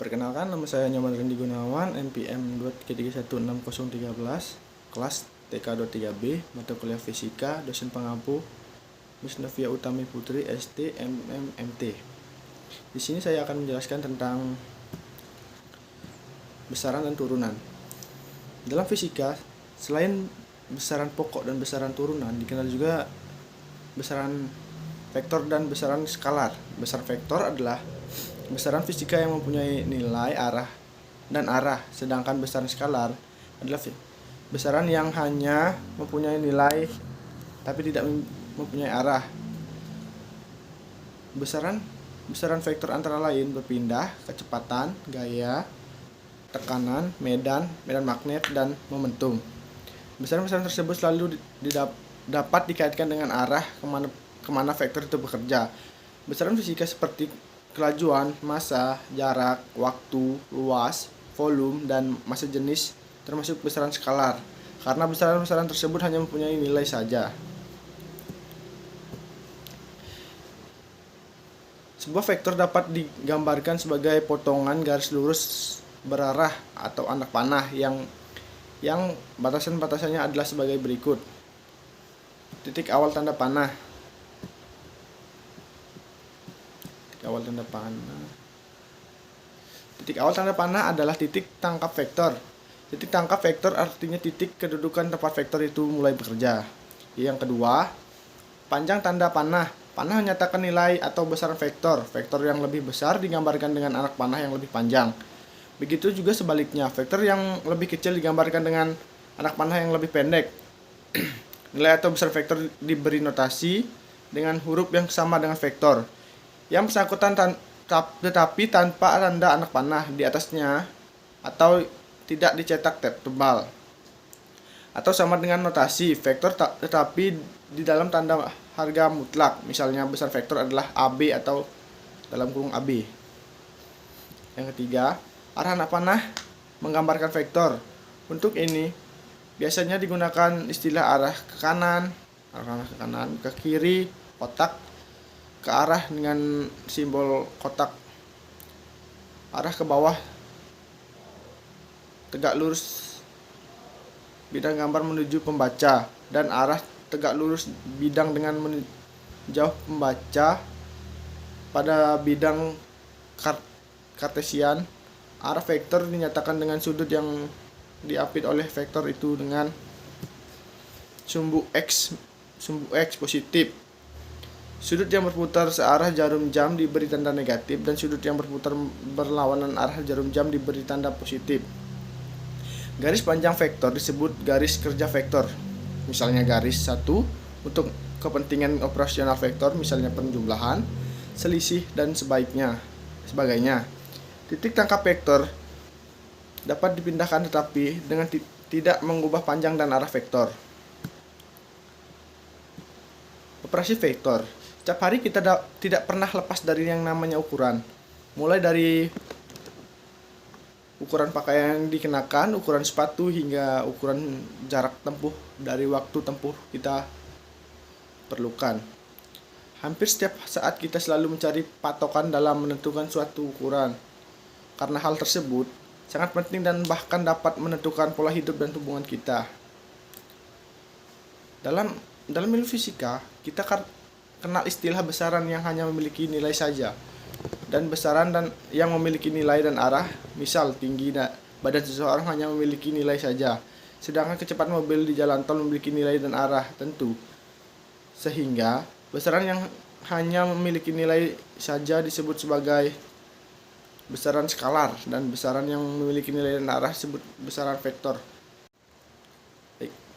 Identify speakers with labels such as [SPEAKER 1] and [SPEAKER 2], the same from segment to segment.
[SPEAKER 1] Perkenalkan, nama saya Nyoman Rendy Gunawan, NPM 2331613, kelas TK23B, mata kuliah Fisika, dosen pengampu Miss Novia Utami Putri, ST, MMMT. Di sini saya akan menjelaskan tentang besaran dan turunan. Dalam fisika, selain besaran pokok dan besaran turunan, dikenal juga besaran vektor dan besaran skalar. Besaran vektor adalah besaran fisika yang mempunyai nilai, arah, dan arah, sedangkan besaran skalar adalah besaran yang hanya mempunyai nilai tapi tidak mempunyai arah. Besaran vektor antara lain berpindah, kecepatan, gaya, tekanan, medan magnet, dan momentum. Besaran-besaran tersebut selalu dapat dikaitkan dengan arah kemana vektor itu bekerja. Besaran fisika seperti kelajuan, massa, jarak, waktu, luas, volume, dan massa jenis termasuk besaran skalar, karena besaran-besaran tersebut hanya mempunyai nilai saja. Sebuah vektor dapat digambarkan sebagai potongan garis lurus berarah atau anak panah yang batasan-batasannya adalah sebagai berikut. Titik awal tanda panah. Titik awal tanda panah adalah titik tangkap vektor. Titik tangkap vektor artinya titik kedudukan tempat vektor itu mulai bekerja. Yang kedua, panjang tanda panah. Panah menyatakan nilai atau besaran vektor. Vektor yang lebih besar digambarkan dengan anak panah yang lebih panjang. Begitu juga sebaliknya, vektor yang lebih kecil digambarkan dengan anak panah yang lebih pendek. Nilai atau besar vektor diberi notasi dengan huruf yang sama dengan vektor yang bersangkutan tetapi tanpa tanda anak panah di atasnya atau tidak dicetak tebal, atau sama dengan notasi vektor tetapi di dalam tanda harga mutlak. Misalnya besar vektor adalah AB atau dalam kurung AB. Yang ketiga, arah anak panah menggambarkan vektor. Untuk ini biasanya digunakan istilah arah ke kanan, ke kiri, kotak, ke arah dengan simbol kotak, arah ke bawah, tegak lurus bidang gambar menuju pembaca, dan arah tegak lurus bidang dengan menjauh pembaca pada bidang kartesian. Arah vektor dinyatakan dengan sudut yang diapit oleh vektor itu dengan sumbu X positif. Sudut yang berputar searah jarum jam diberi tanda negatif, dan sudut yang berputar berlawanan arah jarum jam diberi tanda positif. Garis panjang vektor disebut garis kerja vektor. Misalnya garis 1 untuk kepentingan operasional vektor, misalnya penjumlahan, selisih, dan sebagainya. Titik tangkap vektor dapat dipindahkan tetapi dengan tidak mengubah panjang dan arah vektor. Operasi vektor. Setiap hari kita tidak pernah lepas dari yang namanya ukuran. Mulai dari ukuran pakaian yang dikenakan, ukuran sepatu, hingga ukuran jarak tempuh dari waktu tempuh kita perlukan. Hampir setiap saat kita selalu mencari patokan dalam menentukan suatu ukuran. Karena hal tersebut sangat penting dan bahkan dapat menentukan pola hidup dan hubungan kita. Dalam ilmu fisika, kita kenal istilah besaran yang hanya memiliki nilai saja, dan besaran yang memiliki nilai dan arah. Misal, tinggi badan seseorang hanya memiliki nilai saja, sedangkan kecepatan mobil di jalan tol memiliki nilai dan arah tentu. Sehingga besaran yang hanya memiliki nilai saja disebut sebagai besaran skalar, dan besaran yang memiliki nilai dan arah disebut besaran vektor.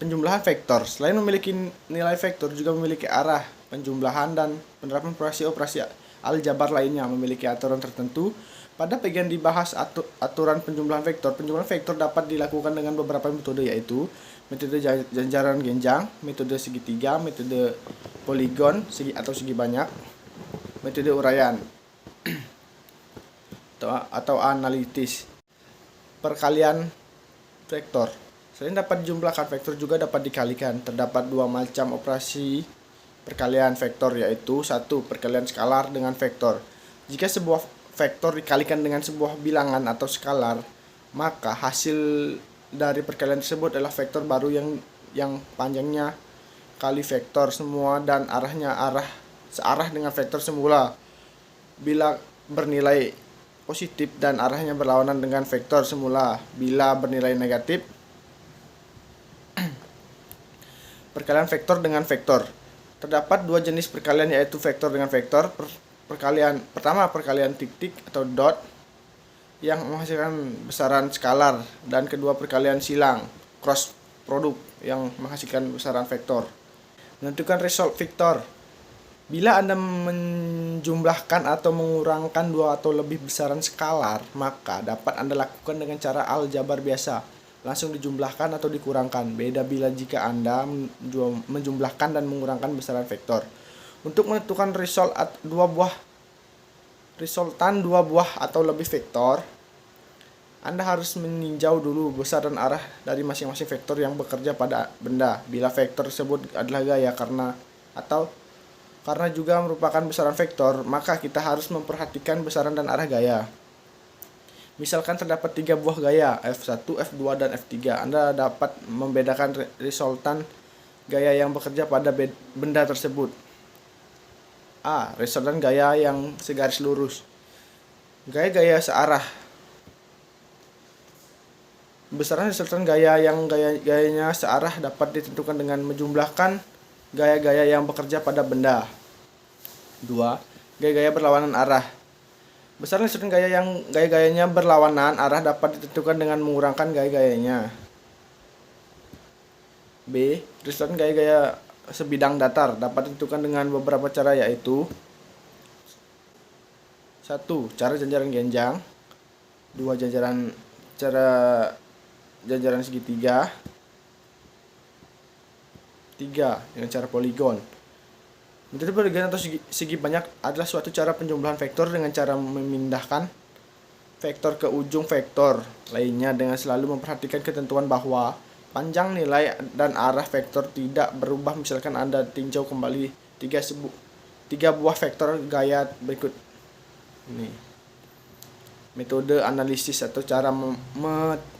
[SPEAKER 1] Penjumlahan vektor. Selain memiliki nilai vektor, juga memiliki arah. Penjumlahan dan penerapan operasi aljabar lainnya memiliki aturan tertentu. Pada bagian dibahas aturan penjumlahan vektor. Penjumlahan vektor dapat dilakukan dengan beberapa metode, yaitu metode ganjaran genjang, metode segitiga, metode poligon atau segi banyak, metode uraian atau analitis. Perkalian vektor. Selain dapat dijumlahkan, vektor juga dapat dikalikan. Terdapat dua macam operasi perkalian vektor, yaitu 1. Perkalian skalar dengan vektor. Jika sebuah vektor dikalikan dengan sebuah bilangan atau skalar, maka hasil dari perkalian tersebut adalah vektor baru yang panjangnya kali vektor semua dan arahnya searah dengan vektor semula. Bila bernilai positif dan arahnya berlawanan dengan vektor semula. Bila bernilai negatif, perkalian vektor dengan vektor. Terdapat dua jenis perkalian, yaitu vektor dengan vektor. Pertama, perkalian titik atau dot yang menghasilkan besaran skalar, dan kedua, perkalian silang cross product yang menghasilkan besaran vektor. Menentukan result vektor. Bila Anda menjumlahkan atau mengurangkan dua atau lebih besaran skalar, maka dapat Anda lakukan dengan cara aljabar biasa, langsung dijumlahkan atau dikurangkan. Beda bila jika Anda menjumlahkan dan mengurangkan besaran vektor. Untuk menentukan resultan dua buah atau lebih vektor, Anda harus meninjau dulu besar dan arah dari masing-masing vektor yang bekerja pada benda. Bila vektor tersebut adalah gaya karena juga merupakan besaran vektor, maka kita harus memperhatikan besaran dan arah gaya. Misalkan terdapat 3 buah gaya, F1, F2, dan F3. Anda dapat membedakan resultan gaya yang bekerja pada benda tersebut. A. Resultan gaya yang segaris lurus. Gaya-gaya searah. Besaran resultan gaya yang gayanya searah dapat ditentukan dengan menjumlahkan gaya-gaya yang bekerja pada benda. 2. Gaya-gaya berlawanan arah. Besaran resultan gaya yang gaya-gayanya berlawanan arah dapat ditentukan dengan mengurangkan gaya-gayanya. B. Resultan gaya-gaya sebidang datar dapat ditentukan dengan beberapa cara, yaitu 1. Cara jajaran genjang. 2. Jajaran segitiga. 3. Dengan cara poligon. Metode poligon atau segi banyak adalah suatu cara penjumlahan vektor dengan cara memindahkan vektor ke ujung vektor lainnya dengan selalu memperhatikan ketentuan bahwa panjang, nilai, dan arah vektor tidak berubah. Misalkan Anda tinjau kembali 3 buah vektor gaya berikut ini. Metode analisis atau cara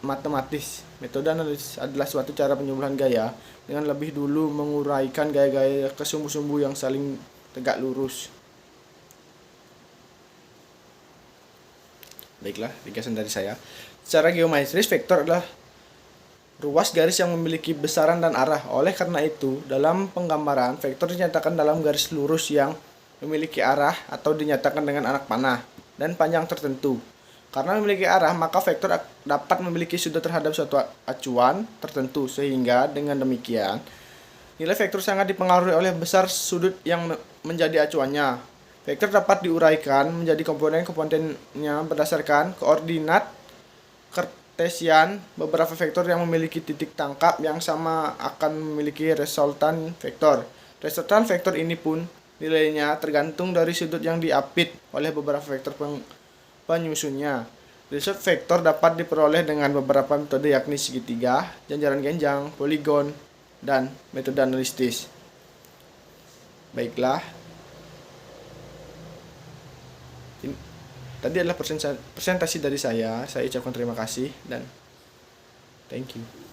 [SPEAKER 1] matematis. Metode analisis adalah suatu cara penjumlahan gaya dengan lebih dulu menguraikan gaya-gaya ke sumbu-sumbu yang saling tegak lurus. Baiklah, ringkasan dari saya. Secara geometris, vektor adalah ruas garis yang memiliki besaran dan arah. Oleh karena itu, dalam penggambaran, vektor dinyatakan dalam garis lurus yang memiliki arah atau dinyatakan dengan anak panah dan panjang tertentu. Karena memiliki arah, maka vektor dapat memiliki sudut terhadap suatu acuan tertentu, sehingga dengan demikian nilai vektor sangat dipengaruhi oleh besar sudut yang menjadi acuannya. Vektor dapat diuraikan menjadi komponen-komponennya berdasarkan koordinat Kartesian. Beberapa vektor yang memiliki titik tangkap yang sama akan memiliki resultan vektor. Resultan vektor ini pun nilainya tergantung dari sudut yang diapit oleh beberapa vektor penyusunnya. Result vektor dapat diperoleh dengan beberapa metode, yakni segitiga, jajaran genjang, poligon, dan metode analisis. Baiklah, tadi adalah presentasi dari saya. Saya ucapkan terima kasih dan thank you.